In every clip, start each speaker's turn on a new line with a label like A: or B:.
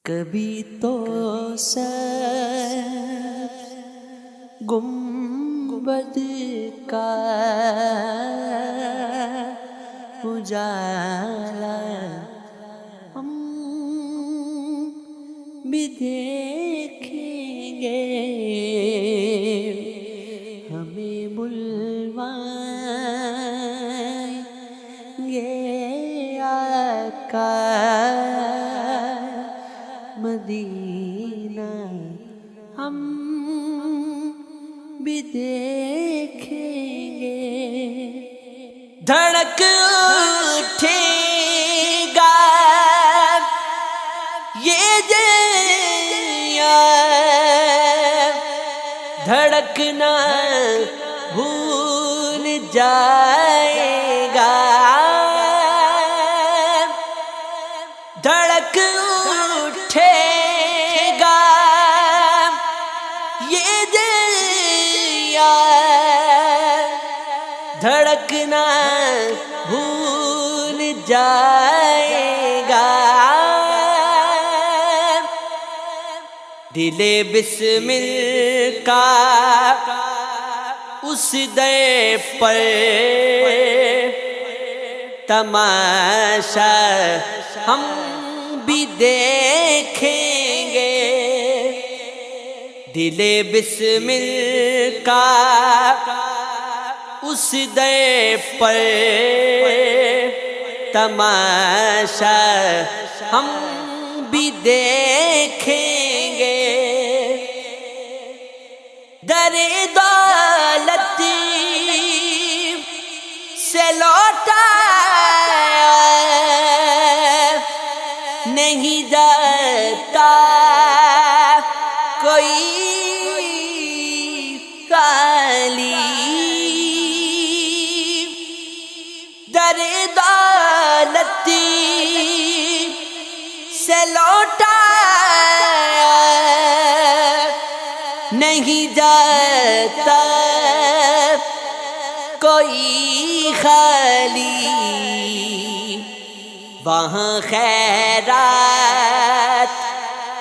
A: کبھی تو سبز گنبد کا اجالا ہم بھی دیکھیں گے، ہمیں بلوائیں گے آقا مدینہ، ہم بھی دیکھیں گے۔ دھڑک اٹھے گا یہ دنیا، دھڑکنا بھول جائے گا، دھڑک اٹھے گا یہ دنیا، دھڑکنا بھول جائے گا، دل بسمل کا اس در پر تماشا ہم بھی دیکھیں گے، دل بسمل کا اس در پر تماشا ہم بھی دیکھیں گے، در دولت سے لوٹا نہیں جاتا کوئی خالی، در دولت سے لوٹا نہیں جاتا کوئی خالی، وہاں خیرات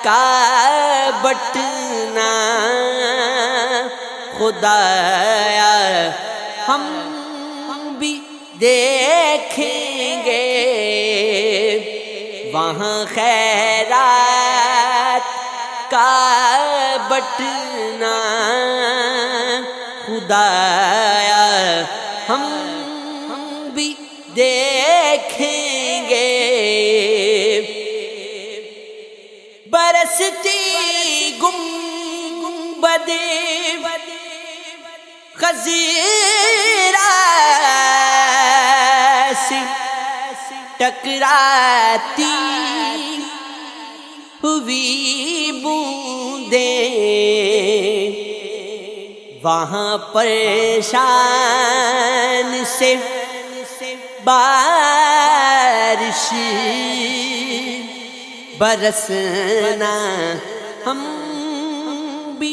A: کا بٹنا خدایا ہم بھی دیکھیں گے، وہاں خیرات کا بٹنا خدایا ہم بھی دیکھیں گے، برستی گنبد خضرا سے ٹکراتی ہوئی بوندیں، وہاں پریشان سے بارش برسنا ہم بھی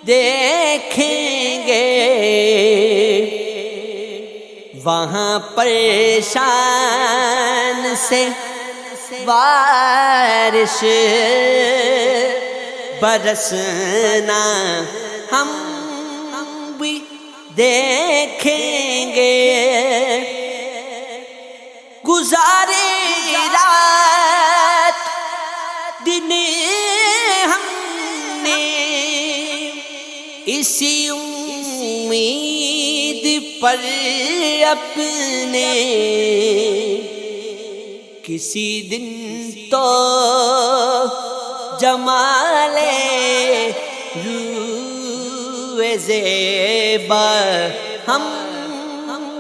A: دیکھیں گے، وہاں پریشان سے بارش برسنا ہم بھی دیکھیں گے، گزارے رات دن ہم نے اسی امید پر اپنے، کسی دن تو جمال روئے زیبا ہم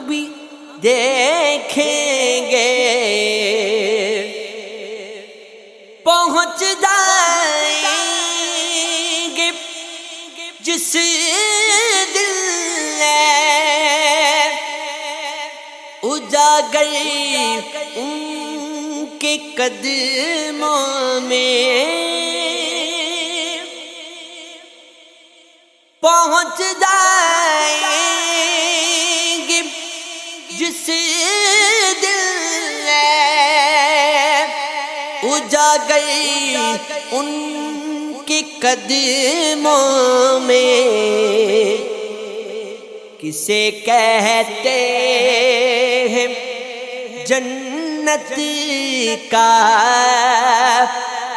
A: بھی دیکھیں گے، پہنچ جائیں گے جس دل اجاگر ان کے قدموں میں، پہنچ جائیں گے جس دل اجاگر ان کے قدموں میں کسے کہتے ہیں جنت کا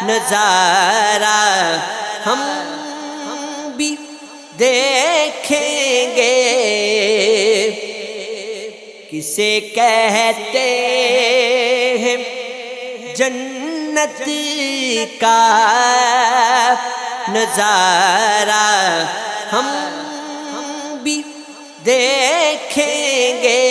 A: نظارہ ہم بھی دیکھیں گے کسے کہتے ہیں جنت کا نظارہ ہم بھی دیکھیں گے